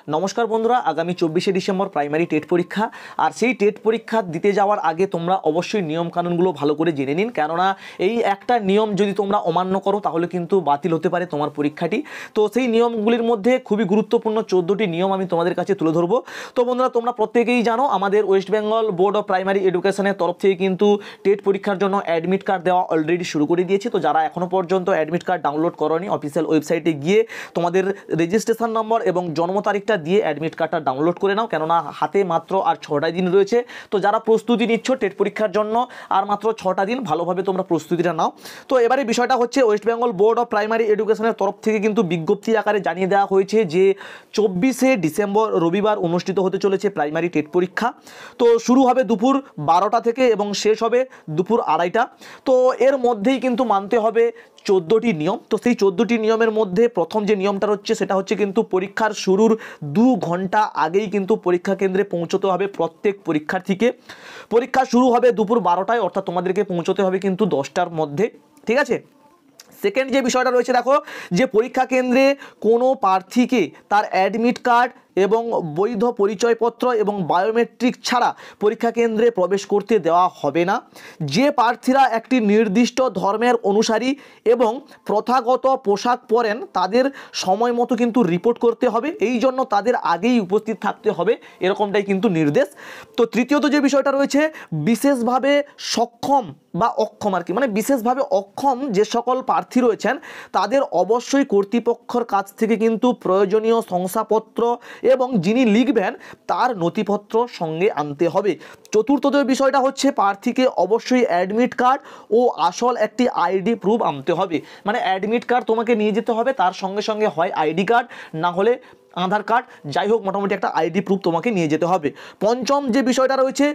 নমস্কার বন্ধুরা, আগামী 24শে ডিসেম্বর প্রাইমারি টেট পরীক্ষা। আর সেই টেট পরীক্ষা দিতে যাওয়ার আগে তোমরা অবশ্যই নিয়মকানুনগুলো ভালো করে জেনে নিন, কেননা এই একটা নিয়ম যদি তোমরা অমান্য করো তাহলে কিন্তু বাতিল হতে পারে তোমার পরীক্ষাটি। তো সেই নিয়মগুলির মধ্যে খুবই গুরুত্বপূর্ণ 14টি নিয়ম আমি তোমাদের কাছে তুলে ধরবো। তো বন্ধুরা, তোমরা প্রত্যেকেই জানো আমাদের West Bengal board of primary এডুকেশনের তরফ থেকে কিন্তু টেট পরীক্ষার জন্য অ্যাডমিট কার্ড দেওয়া অলরেডি শুরু করে দিয়েছে। তো যারা এখনও পর্যন্ত অ্যাডমিট কার্ড ডাউনলোড করোনি, অফিসিয়াল ওয়েবসাইটে গিয়ে তোমাদের রেজিস্ট্রেশন নম্বর এবং জন্ম তারিখটা দিয়ে অ্যাডমিট কার্ডটা ডাউনলোড করে নাও, কেননা হাতে মাত্র আর 6টা দিন রয়েছে। তো যারা প্রস্তুতি নিচ্ছ টেট পরীক্ষার জন্য, আর মাত্র 6টা দিন, ভালোভাবে তোমরা প্রস্তুতিটা নাও। তো এবারে বিষয়টা হচ্ছে, West Bengal board of primary এডুকেশনের তরফ থেকে কিন্তু বিজ্ঞপ্তি আকারে জানিয়ে দেওয়া হয়েছে যে 24শে ডিসেম্বর রবিবার অনুষ্ঠিত হতে চলেছে প্রাইমারি টেট পরীক্ষা। তো শুরু হবে দুপুর 12টা থেকে এবং শেষ হবে দুপুর 2:30টা। তো এর মধ্যেই কিন্তু মানতে হবে 14টি নিয়ম। তো সেই 14টি নিয়মের মধ্যে প্রথম যে নিয়মটা হচ্ছে সেটা হচ্ছে কিন্তু পরীক্ষার শুরুর 2 ঘন্টা আগেই কিন্তু পরীক্ষা কেন্দ্রে পৌঁছতে হবে প্রত্যেক পরীক্ষার্থীকে। পরীক্ষা শুরু হবে দুপুর 12টায়, অর্থাৎ তোমাদেরকে পৌঁছতে হবে কিন্তু 10টার মধ্যে, ঠিক আছে। সেকেন্ড যে বিষয়টা রয়েছে, দেখো যে পরীক্ষা কেন্দ্রে কোনো প্রার্থীকে তার অ্যাডমিট কার্ড এবং বৈধ পরিচয়পত্র এবং বায়োমেট্রিক ছাড়া পরীক্ষা কেন্দ্রে প্রবেশ করতে দেওয়া হবে না। যে প্রার্থীরা একটি নির্দিষ্ট ধর্মের অনুসারী এবং প্রথাগত পোশাক পরেন তাদের সময় মতো কিন্তু রিপোর্ট করতে হবে, এই জন্য তাদের আগেই উপস্থিত থাকতে হবে, এরকমটাই কিন্তু নির্দেশ। তো তৃতীয়ত যে বিষয়টা রয়েছে, বিশেষভাবে সক্ষম বা অক্ষম আর কি, মানে বিশেষভাবে অক্ষম যে সকল প্রার্থী রয়েছেন তাদের অবশ্যই কর্তৃপক্ষের কাছ থেকে কিন্তু প্রয়োজনীয় শংসাপত্র এবং যিনি লিখবেন তার নথিপত্র সঙ্গে আনতে হবে। চতুর্থ যে বিষয়টা হচ্ছে, প্রার্থীকে অবশ্যই অ্যাডমিট কার্ড ও আসল একটি আইডি প্রুফ আনতে হবে। মানে অ্যাডমিট কার্ড তোমাকে নিয়ে যেতে হবে, তার সঙ্গে সঙ্গে হয় আইডি কার্ড, না হলে আধার কার্ড, যাই হোক মোটামুটি একটা আইডি প্রুফ তোমাকে নিয়ে যেতে হবে। পঞ্চম যে বিষয়টা রয়েছে,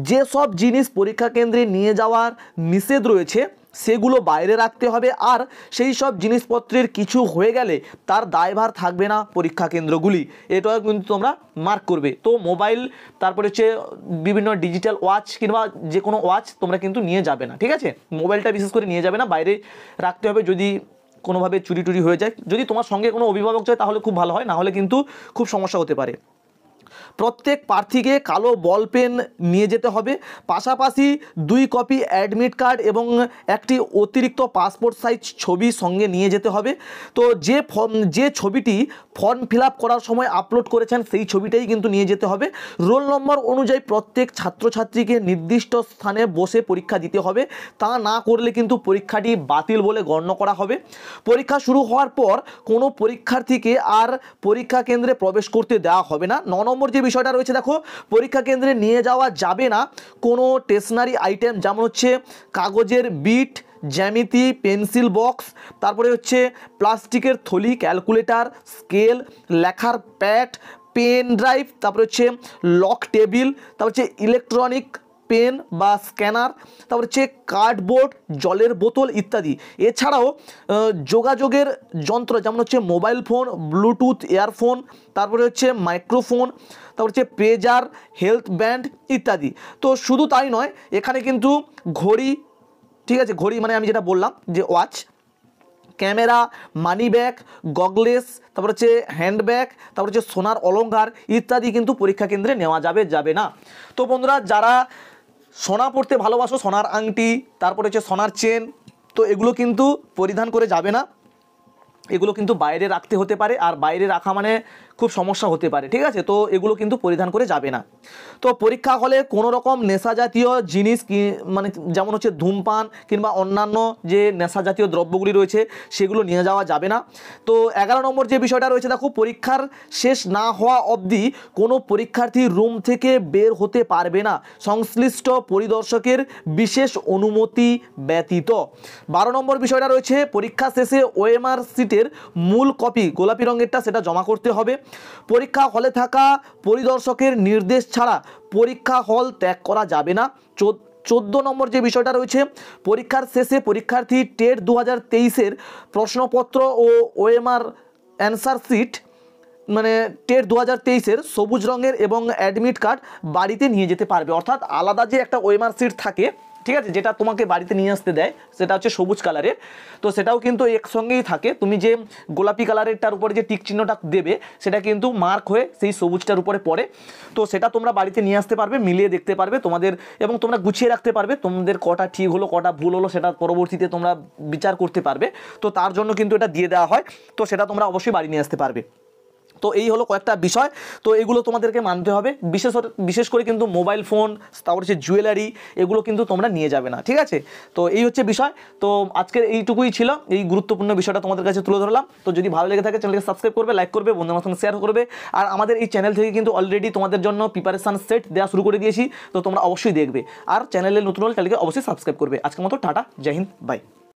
যেসব জিনিস পরীক্ষা কেন্দ্রে নিয়ে যাওয়ার নিষেধ রয়েছে সেগুলো বাইরে রাখতে হবে, আর সেই সব জিনিসপত্রের কিছু হয়ে গেলে তার দায়ভার থাকবে না পরীক্ষা কেন্দ্রগুলি, এটাও কিন্তু তোমরা মার্ক করবে। তো মোবাইল, তারপরে হচ্ছে বিভিন্ন ডিজিটাল ওয়াচ কিংবা যে কোনো ওয়াচ তোমরা কিন্তু নিয়ে যাবে না, ঠিক আছে। মোবাইলটা বিশেষ করে নিয়ে যাবে না, বাইরে রাখতে হবে। যদি কোনোভাবে চুরি টুরি হয়ে যায়, যদি তোমার সঙ্গে কোনো অভিভাবক যায় তাহলে খুব ভালো হয়, না হলে কিন্তু খুব সমস্যা হতে পারে। প্রত্যেক প্রার্থীকে কালো বল পেন নিয়ে যেতে হবে, পাশাপাশি 2 কপি অ্যাডমিট কার্ড এবং একটি অতিরিক্ত পাসপোর্ট সাইজ ছবি সঙ্গে নিয়ে যেতে হবে। তো যে ছবিটি ফর্ম ফিল আপ করার সময় আপলোড করেছেন সেই ছবিটাই কিন্তু নিয়ে যেতে হবে। রোল নম্বর অনুযায়ী প্রত্যেক ছাত্রছাত্রীকে নির্দিষ্ট স্থানে বসে পরীক্ষা দিতে হবে, তা না করলে কিন্তু পরীক্ষাটি বাতিল বলে গণ্য করা হবে। পরীক্ষা শুরু হওয়ার পর কোনো পরীক্ষার্থীকে আর পরীক্ষা কেন্দ্রে প্রবেশ করতে দেওয়া হবে না। 9 নম্বর যে বিষয়টা রয়েছে, দেখো পরীক্ষা কেন্দ্রে নিয়ে যাওয়া যাবে না কোনো স্টেশনারি আইটেম, যেমন হচ্ছে কাগজের বিট, জ্যামিতি, পেন্সিল বক্স, তারপরে হচ্ছে প্লাস্টিকের থলি, ক্যালকুলেটর, স্কেল, লেখার প্যাড, পেন ড্রাইভ, তারপরে হচ্ছে লক টেবিল, তারপর হচ্ছে ইলেকট্রনিক পেন বা স্ক্যানার, তারপর হচ্ছে কার্ডবোর্ড, জলের বোতল ইত্যাদি। এছাড়াও যোগাযোগের যন্ত্র যেমন হচ্ছে মোবাইল ফোন, ব্লুটুথ ইয়ারফোন, তারপরে হচ্ছে মাইক্রোফোন, তারপর হচ্ছে পেজার, হেলথ ব্যান্ড ইত্যাদি। তো শুধু তাই নয়, এখানে কিন্তু ঘড়ি, ঠিক আছে, ঘড়ি মানে আমি যেটা বললাম যে ওয়াচ, ক্যামেরা, মানি ব্যাগ, গগলেস, তারপর হচ্ছে হ্যান্ডব্যাগ, তারপর হচ্ছে সোনার অলংকার ইত্যাদি কিন্তু পরীক্ষা কেন্দ্রে নেওয়া যাবে না। তো বন্ধুরা, যারা সোনা পড়তে ভালোবাসো, সোনার আংটি, তারপরে হচ্ছে সোনার চেন, তো এগুলো কিন্তু পরিধান করে যাবে না, এগুলো কিন্তু বাইরে রাখতে হতে পারে, আর বাইরে রাখা মানে খুব সমস্যা হতে পারে, ঠিক আছে। তো এগুলো কিন্তু পরিধান করে যাবে না। তো পরীক্ষা হলে কোনো রকম নেশা জাতীয় জিনিস মানে যেমন হচ্ছে ধূমপান কিংবা অন্যান্য যে নেশা জাতীয় দ্রব্যগুলি রয়েছে সেগুলো নিয়ে যাওয়া যাবে না। তো 11 নম্বর যে বিষয়টা রয়েছে, দেখো পরীক্ষার শেষ না হওয়া অবধি কোনো পরীক্ষার্থী রুম থেকে বের হতে পারবে না সংশ্লিষ্ট পরিদর্শকের বিশেষ অনুমতি ব্যতীত। 12 নম্বর বিষয়টা রয়েছে, পরীক্ষা শেষে ওএমআর সিটের মূল কপি, গোলাপি রঙেরটা, সেটা জমা করতে হবে। পরীক্ষা হলে থাকা পরিদর্শকের নির্দেশ ছাড়া পরীক্ষা হল ত্যাগ করা যাবে না। 14 নম্বর যে বিষয়টা রয়েছে, পরীক্ষার শেষে পরীক্ষার্থী টেট 2023-এর প্রশ্নপত্র ও ওএমআর অ্যান্সার শিট, মানে টেট 2023-এর সবুজ রঙের এবং অ্যাডমিট কার্ড বাড়িতে নিয়ে যেতে পারবে। অর্থাৎ আলাদা যে একটা ওএমআর শিট থাকে ঠিক আছে, যেটা তোমাকে বাড়িতে নিয়ে আসতে দেয় সেটা হচ্ছে সবুজ কালারের। তো সেটাও কিন্তু একসঙ্গেই থাকে, তুমি যে গোলাপি কালারেরটার উপরে যে টিক চিহ্নটা দেবে সেটা কিন্তু মার্ক হয়ে সেই সবুজটার উপরে পড়ে। তো সেটা তোমরা বাড়িতে নিয়ে আসতে পারবে, মিলিয়ে দেখতে পারবে তোমাদের, এবং তোমরা গুছিয়ে রাখতে পারবে তোমাদের কটা ঠিক হলো কটা ভুল হলো সেটা পরবর্তীতে তোমরা বিচার করতে পারবে। তো তার জন্য কিন্তু এটা দিয়ে দেওয়া হয়, তো সেটা তোমরা অবশ্যই বাড়ি নিয়ে আসতে পারবে। তো এই হলো কয়েকটা বিষয়, তো এগুলো তোমাদেরকে মানতে হবে। বিশেষ করে কিন্তু মোবাইল ফোন, তারপর হচ্ছে জুয়েলারি, এগুলো কিন্তু তোমরা নিয়ে যাবে না, ঠিক আছে। তো এই হচ্ছে বিষয়। তো আজকের এইটুকুই ছিল, এই গুরুত্বপূর্ণ বিষয়টা তোমাদের কাছে তুলে ধরলাম। তো যদি ভালো লেগে থাকে চ্যানেলকে সাবস্ক্রাইব করবে, লাইক করবে, বন্ধুদের সঙ্গে শেয়ার করবে। আর আমাদের এই চ্যানেল থেকে কিন্তু অলরেডি তোমাদের জন্য প্রিপারেশান সেট দেওয়া শুরু করে দিয়েছি, তো তোমরা অবশ্যই দেখবে। আর চ্যানেলে নতুন হলে চ্যানেলকে অবশ্যই সাবস্ক্রাইব করবে। আজকের মতো টাটা, জয় হিন্দ, বাই।